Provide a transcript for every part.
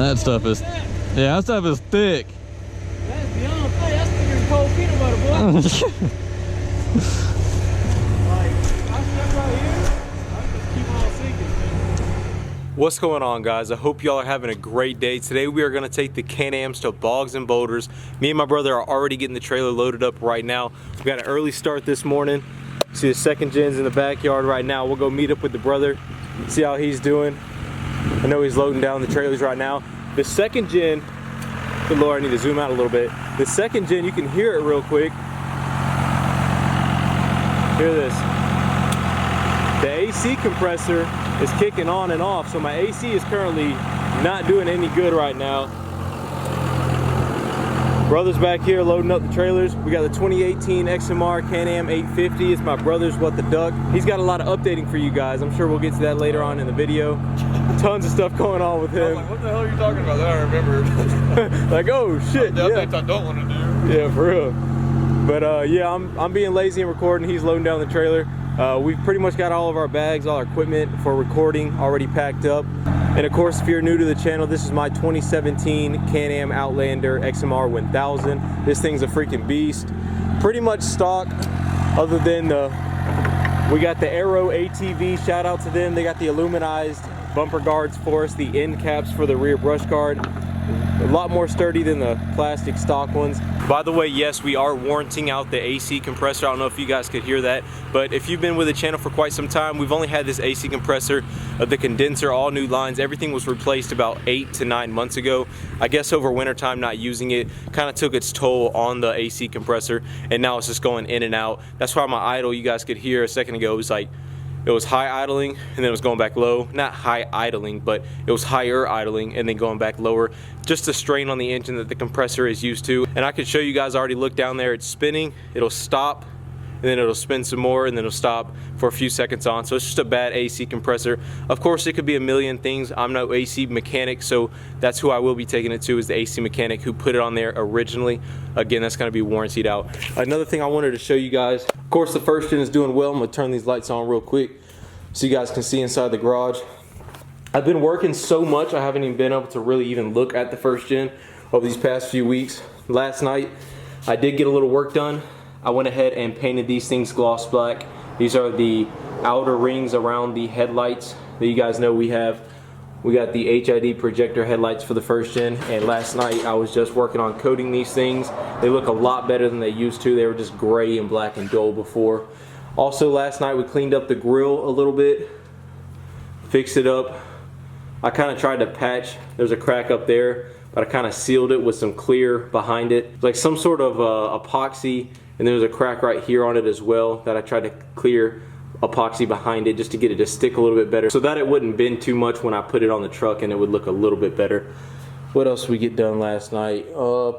That stuff is, yeah, that stuff is thick. That's beyond thick. That's thicker than cold peanut butter, boy. Like, I stuck right here. I just keep on sinking, man. What's going on, guys? I hope y'all are having a great day. Today we are going to take the Can-Ams to bogs and boulders. Me and my brother are already getting the trailer loaded up right now. We got an early start this morning. See the second gen's in the backyard right now. We'll go meet up with the brother, see how he's doing. I know he's loading down the trailers right now. The second gen, good Lord, I need to zoom out a little bit. The second gen, you can hear it real quick. Hear this. The AC compressor is kicking on and off, so my AC is currently not doing any good right now. Brother's back here loading up the trailers. We got the 2018 XMR Can-Am 850. It's my brother's What the Duck. He's got a lot of updating for you guys. I'm sure we'll get to that later on in the video. Tons of stuff going on with him. I was like, what the hell are you talking about? Then I remembered. Like, oh shit. The updates I don't want to do. Yeah, for real. But yeah, I'm being lazy and recording. He's loading down the trailer. We've pretty much got all of our bags, all our equipment for recording already packed up. And of course, if you're new to the channel, this is my 2017 Can-Am Outlander XMR 1000. This thing's a freaking beast. Pretty much stock, other than we got the Aero ATV, shout out to them. They got the aluminized bumper guards for us, the end caps for the rear brush guard. A lot more sturdy than the plastic stock ones. By the way, yes, we are warranting out the AC compressor. I don't know if you guys could hear that, but if you've been with the channel for quite some time, we've only had this AC compressor, the condenser, all new lines. Everything was replaced about 8 to 9 months ago. I guess over winter time, not using it kind of took its toll on the AC compressor, and now it's just going in and out. That's why my idle, you guys could hear a second ago, was like, it was high idling and then it was going back low. Not high idling, but it was higher idling and then going back lower. Just the strain on the engine that the compressor is used to. And I could show you guys, already look down there, it's spinning, it'll stop, and then it'll spin some more, and then it'll stop for a few seconds on. So it's just a bad AC compressor. Of course, it could be a million things. I'm no AC mechanic, so that's who I will be taking it to, is the AC mechanic who put it on there originally. Again, that's gonna be warrantied out. Another thing I wanted to show you guys, of course, the first gen is doing well. I'm gonna turn these lights on real quick so you guys can see inside the garage. I've been working so much, I haven't even been able to really even look at the first gen over these past few weeks. Last night, I did get a little work done. I went ahead and painted these things gloss black. These are the outer rings around the headlights that you guys know we have. We got the HID projector headlights for the first gen, and last night I was just working on coating these things. They look a lot better than they used to. They were just gray and black and dull before. Also, last night we cleaned up the grill a little bit, fixed it up. I kind of tried to patch, there's a crack up there, but I kind of sealed it with some clear behind it. Like some sort of epoxy, and there's a crack right here on it as well that I tried to clear epoxy behind it just to get it to stick a little bit better so that it wouldn't bend too much when I put it on the truck, and it would look a little bit better. What else did we get done last night?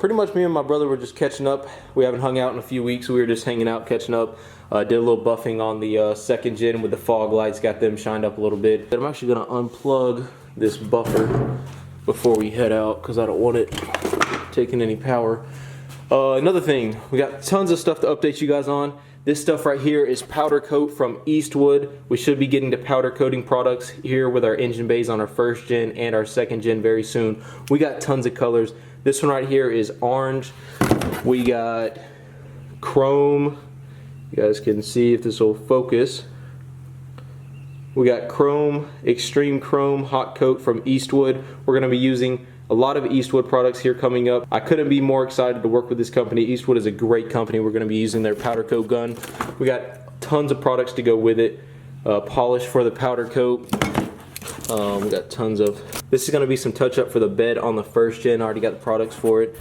Pretty much me and my brother were just catching up. We haven't hung out in a few weeks, so we were just hanging out, catching up. Did a little buffing on the second gen with the fog lights, got them shined up a little bit. I'm actually gonna unplug this buffer before we head out because I don't want it taking any power. Another thing, we got tons of stuff to update you guys on. This stuff right here is powder coat from Eastwood. We should be getting to powder coating products here with our engine bays on our first gen and our second gen very soon. We got tons of colors. This one right here is orange. We got chrome. You guys can see if this will focus. We got chrome, extreme chrome hot coat from Eastwood. We're gonna be using a lot of Eastwood products here coming up. I couldn't be more excited to work with this company. Eastwood is a great company. We're gonna be using their powder coat gun. We got tons of products to go with it. Polish for the powder coat. We got tons of, this is gonna be some touch up for the bed on the first gen. I already got the products for it.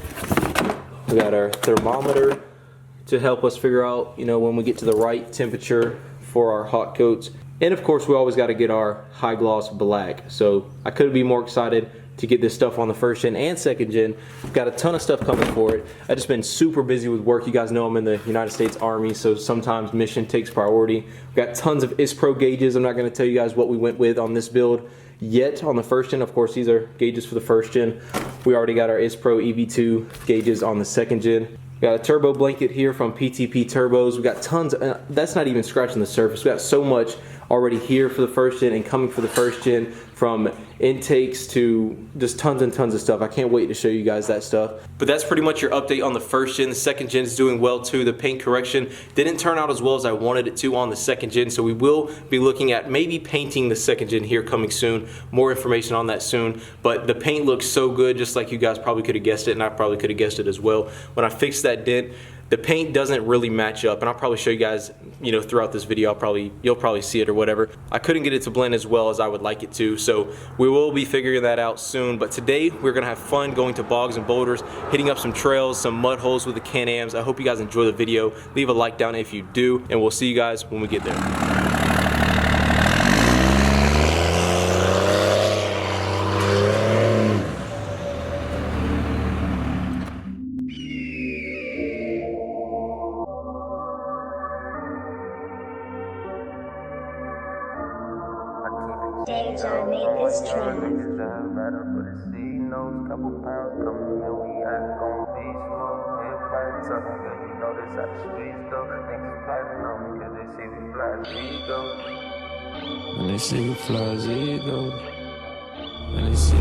We got our thermometer to help us figure out, you know, when we get to the right temperature for our hot coats. And of course, we always got to get our high gloss black. So I couldn't be more excited to get this stuff on the first gen and second gen. Got a ton of stuff coming for it. I've just been super busy with work. You guys know I'm in the United States Army, so sometimes mission takes priority. We've got tons of ISPRO gauges. I'm not going to tell you guys what we went with on this build yet on the first gen. Of course, these are gauges for the first gen. We already got our ISPRO EV2 gauges on the second gen. Got a turbo blanket here from PTP Turbos. We got tons, that's not even scratching the surface. We got so much already here for the first gen and coming for the first gen, from intakes to just tons and tons of stuff. I can't wait to show you guys that stuff. But that's pretty much your update on the first gen. The second gen is doing well too. The paint correction didn't turn out as well as I wanted it to on the second gen, so we will be looking at maybe painting the second gen here coming soon. More information on that soon. But the paint looks so good, just like you guys probably could have guessed it, and I probably could have guessed it as well. When I fixed that dent, the paint doesn't really match up, and I'll probably show you guys, you know, throughout this video. You'll probably see it or whatever. I couldn't get it to blend as well as I would like it to, so we will be figuring that out soon. But today we're gonna have fun going to bogs and boulders, hitting up some trails, some mud holes with the Can-Ams. I hope you guys enjoy the video. Leave a like down if you do, and we'll see you guys when we get there. Deja made this track. When they see me fly as eagles.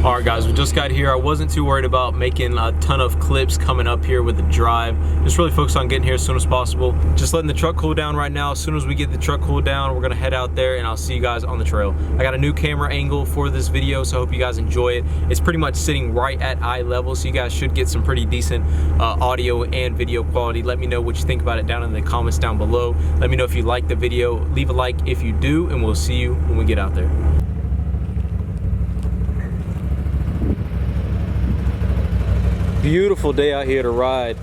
Alright guys, we just got here. I wasn't too worried about making a ton of clips coming up here with the drive. Just really focused on getting here as soon as possible. Just letting the truck cool down right now. As soon as we get the truck cooled down, we're gonna head out there and I'll see you guys on the trail. I got a new camera angle for this video, so I hope you guys enjoy it. It's pretty much sitting right at eye level, so you guys should get some pretty decent audio and video quality. Let me know what you think about it down in the comments down below. Let me know if you like the video. Leave a like if you do, and we'll see you when we get out there. Beautiful day out here to ride.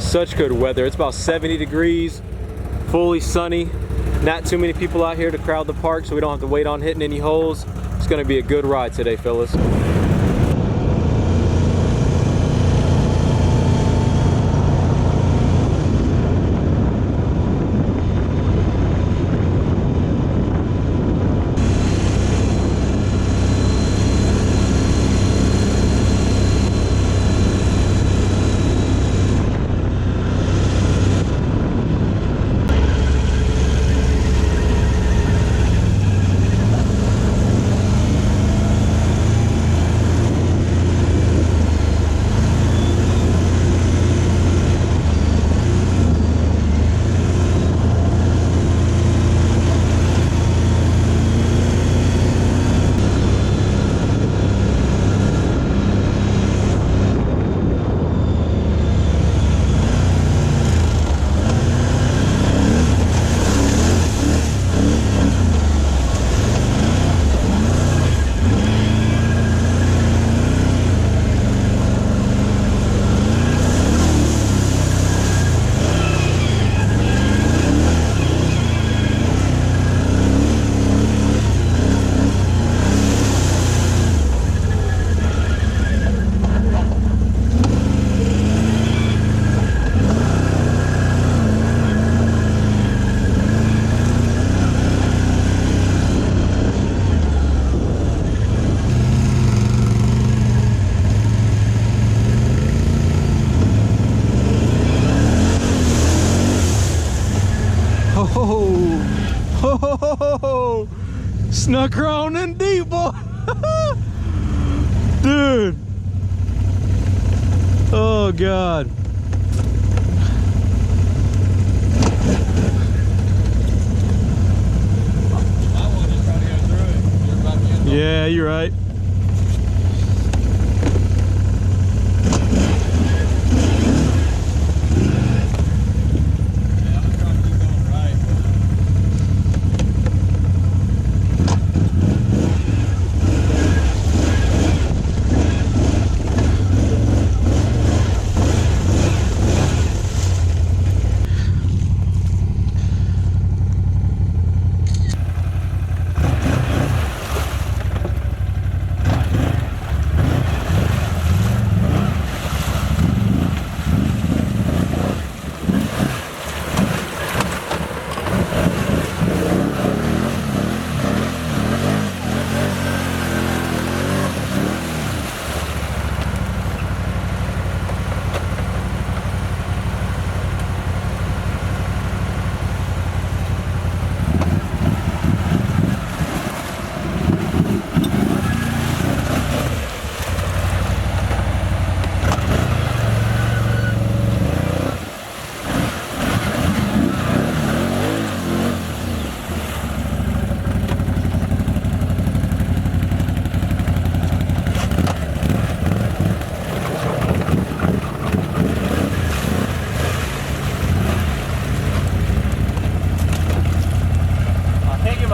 Such good weather. It's about 70 degrees, fully sunny. Not too many people out here to crowd the park, so we don't have to wait on hitting any holes. It's gonna be a good ride today, fellas. Oh, snuck around in deep, boy. Dude. Oh, God. Yeah, you're right.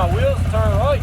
my wheels and turn right.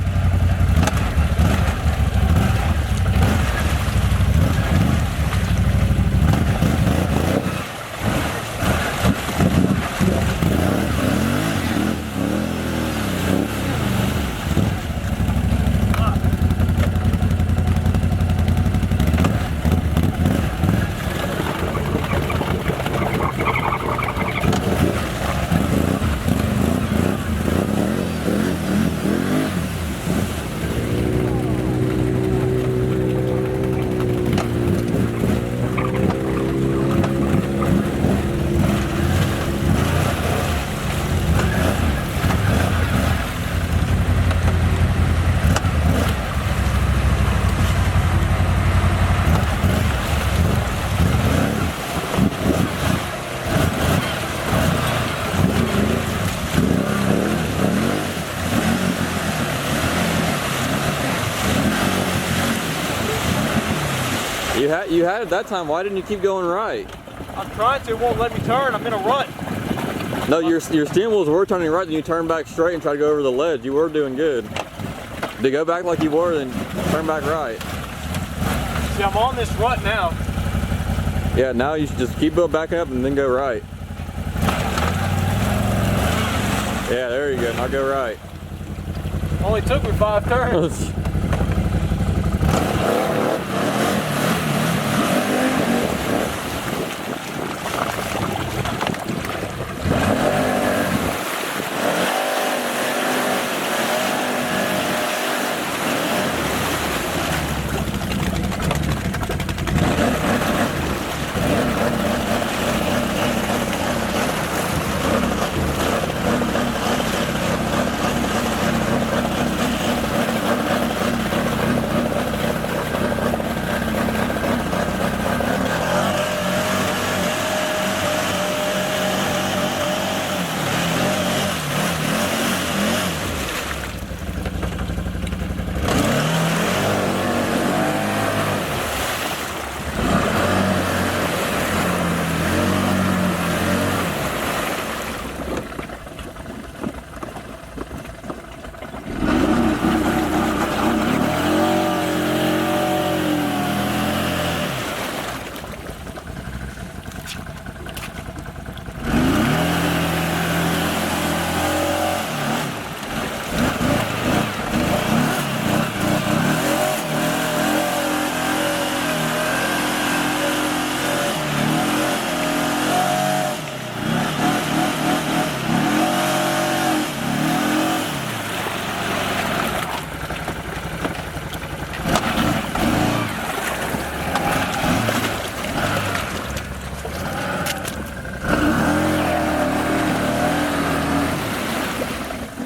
You had it that time. Why didn't you keep going right? I'm trying to, it won't let me turn. I'm in a rut. No, your steering wheels were turning right, then you turned back straight and tried to go over the ledge. You were doing good. To go back like you were, then turn back right. See, I'm on this rut now. Yeah, now you should just keep backing up and then go right. Yeah, there you go. Now go right. Only took me 5 turns.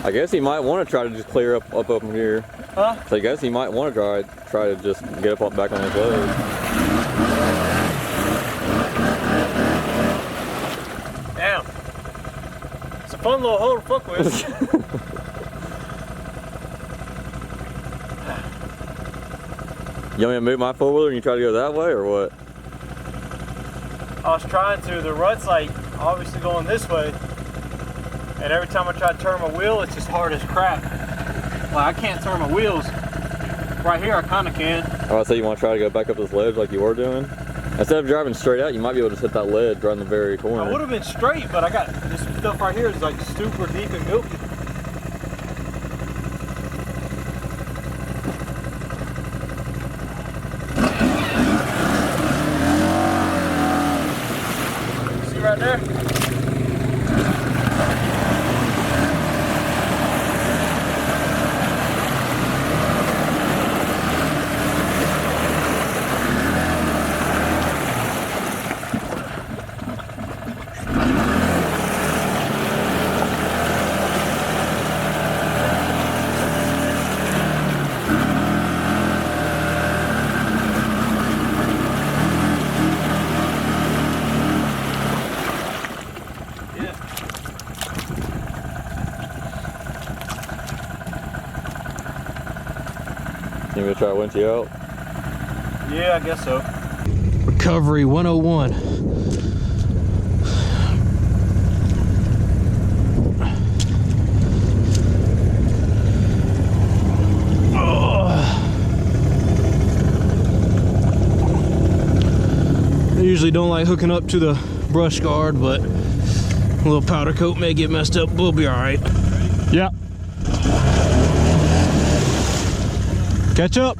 I guess he might want to try to just clear up here. Huh? So I guess he might want to try to just get up back on his load. Damn. It's a fun little hole to fuck with. You want me to move my four-wheeler and you try to go that way, or what? I was trying to. The rut's like obviously going this way. And every time I try to turn my wheel, it's just hard as crap. Like I can't turn my wheels. Right here I kind of can. Oh, I say you want to try to go back up this ledge like you were doing? Instead of driving straight out, you might be able to hit that ledge right in the very corner. I would have been straight, but I got this stuff right here is like super deep and milky. See right there? You gonna try to winch you out? Yeah, I guess so. Recovery 101. don't like hooking up to the brush guard, but a little powder coat may get messed up. We'll be all right. Yeah. Catch up.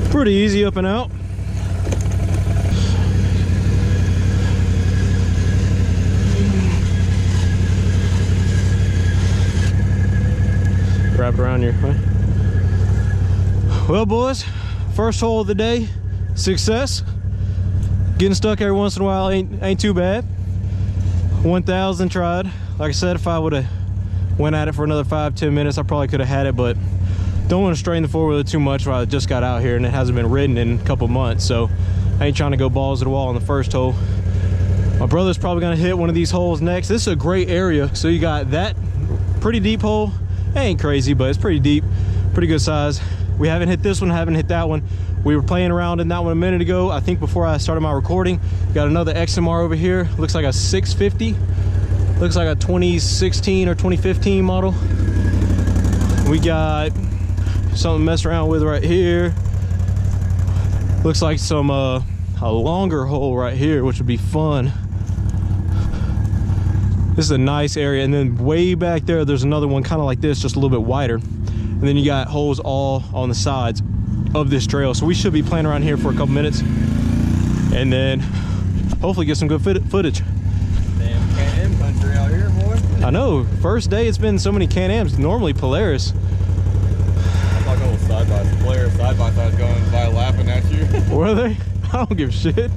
Pretty easy up and out. Wrap it around your way. Well, boys, first hole of the day, success. Getting stuck every once in a while ain't too bad. 1,000 tried. Like I said, if I would have went at it for another 5-10 minutes, I probably could have had it, but don't want to strain the four-wheeler too much while I just got out here and it hasn't been ridden in a couple months, so I ain't trying to go balls to the wall on the first hole. My brother's probably gonna hit one of these holes next. This is a great area, so you got that pretty deep hole. It ain't crazy, but it's pretty deep, pretty good size. We haven't hit this one, haven't hit that one. We were playing around in that one a minute ago, I think before I started my recording. Got another XMR over here, looks like a 650. Looks like a 2016 or 2015 model. We got something to mess around with right here. Looks like some a longer hole right here, which would be fun. This is a nice area, and then way back there there's another one kind of like this, just a little bit wider, and then you got holes all on the sides of this trail. So we should be playing around here for a couple minutes and then hopefully get some good footage. Damn Can-Am country out here, boy. I know, first day it's been so many Can-Ams, normally Polaris. Like old side by side going by laughing at you. Were they? I don't give a shit.